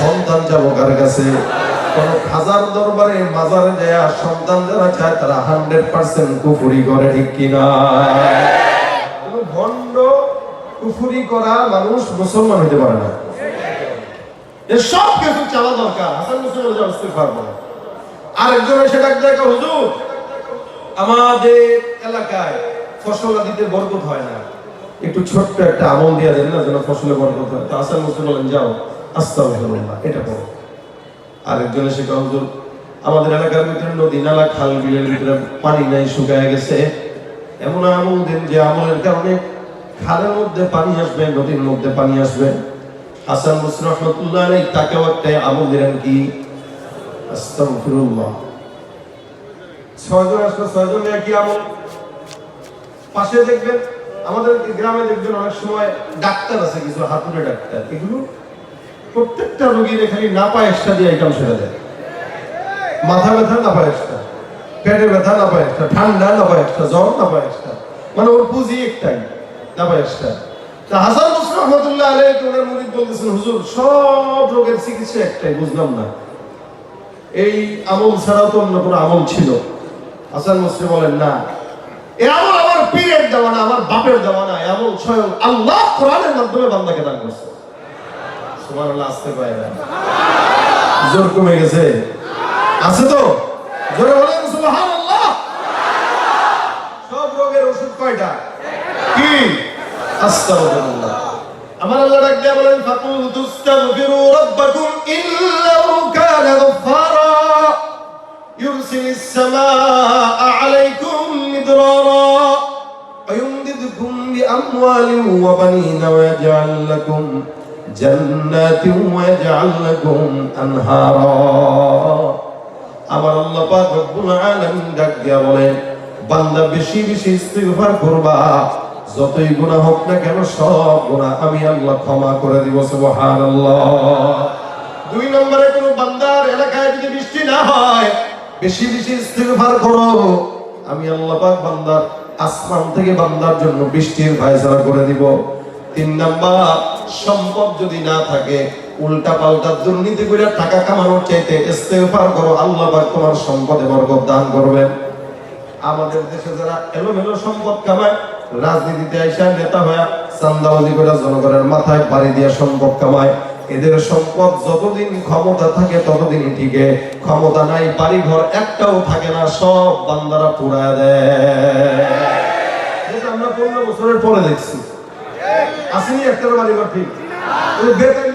সন্তান যাবো কার কাছে? কোন হাজার দরবারে মাজারে যায় সন্তান যারা চায় তারা 100% কুফরি করে, ঠিক কিনা? ভণ্ড কুফরি করা মানুষ মুসলমান হইতে পারে না। এর সব কিছু চালা দরকার। হাসান মুসলমান ইস্তিগফার বলে। আরেকজন এসে ডাক দেয়, হুজুর আমাদের এলাকায় ফসল দিতে বরকত হয় না, একটু ছোট্ট একটা আমল দিয়ে দেন না যেন ফসলে বরকত হয়। তো হাসান মুসলমান বলেন, যাও আস্তাগফিরুল্লাহ এটা করো। আরেকজন এসে কয়, হুজুর আমাদের এলাকার ভিতরে নদী নালা খাল বিলের ভিতরে পানি নাই, শুকায় গেছে, এমন আমল দেন যে আমলের কারণে খালের মধ্যে পানি আসবে, নদীর মধ্যে পানি আসবে। হাসান মুসলিম রাহমাতুল্লাহ আলাইহি তাকেও একটা আমল দিলেন, কি? আস্তাগফিরুল্লাহ। 6 জন আসলো, 6 জন একই আমল। পাশে দেখবেন আমাদের গ্রামে দেখবেন অনেক সময় ডাক্তার আছে, কিছু হাতুড়ে ডাক্তার, এগুলো প্রত্যেকটা রোগীর খালি না পায় এক্সট্রা দিয়ে আইটেম সেরে দেয়। মাথা ব্যথা না পায় এক্সট্রা, পেটের ব্যথা না পায় এক্সট্রা, ঠান্ডা না পায় এক্সট্রা, জ্বর না পায় এক্সট্রা, মানে ওর পুঁজি একটাই, না পায় এক্সট্রা। তা হাসান মুসলিম রাহমাতুল্লাহ আলাইহি ওনার মুরিদ বলতেছেন, হুজুর সব রোগের চিকিৎসা একটাই, বুঝলাম না এই আমল ছাড়াও তো অন্য কোনো আমল ছিল? হাসান মুসলিম বলেন, না, এই আমল আমার পীরের দেওয়া না, আমার বাপের দেওয়া না, আমল স্বয়ং আল্লাহ কোরআনের মাধ্যমে বান্দাকে দান করছে। সুবহানাল্লাহ। আসতে পারে না, জোর কমে গেছে, আছে তো? জোরে বলেন সুবহানাল্লাহ। সব রোগের ওষুধ কয়টা? কি? আস্তাগফিরুল্লাহ। আমার আল্লাহ ডাক দিয়ে বলেন, ফাকুল তুস্তাগফিরু রাব্বাকুম ইন্নাহু কানা গফফারা ইউরসিলিস সামাআ আলাইকুম মিদরারা ওয়া ইউমদিদকুম বিআমওয়ালিন ওয়া বানিনা ওয়া ইয়াজআল লাকুম জান্নাতিন ওয়া ইয়াজআল লাকুম আনহারা। আমার আল্লাহ পাক রব্বুল আলামিন ডাক দিয়ে বলেন, বান্দা বেশি বেশি ইস্তিগফার করবা, যতই গুনাহ হোক না কেন সব গুনাহ আমি আল্লাহ ক্ষমা করে দিব। সুবহানাল্লাহ। 2 নম্বরে, কোন বান্দার এলাকায় যদি বৃষ্টি না হয়, বেশি বেশি ইস্তিগফার করো, আমি আল্লাহ পাক বান্দার আসমান থেকে বান্দার জন্য বৃষ্টির ফায়সালা করে দিব। 3 নাম্বার, সম্পদ যদি না থাকে, উল্টা পাল্টা দুর্নীতি করে টাকা কামানোর চাইতে ইস্তিগফার করো, আল্লাহ পাক তোমার সম্পদে বরকত দান করবেন। আমাদের দেশে যারা এলোমেলো সম্পদ কামায়, রাজনীতিতে আইসা নেতা হয়ে চান্দাবাজি করে জনগণের মাথায় বাড়ি দিয়ে সম্পদ কামায়, এদের সম্পদ যতদিন ক্ষমতা থাকে ততদিনই টিকে, ক্ষমতা নাই, বাড়ি ঘর একটাও থাকে না, সব বান্দারা পুড়ায় দেয়। যেটা আমরা 15 বছরের পরে দেখছি। আসেনি একটা বাড়ি ঘর, ঠিক? বেতন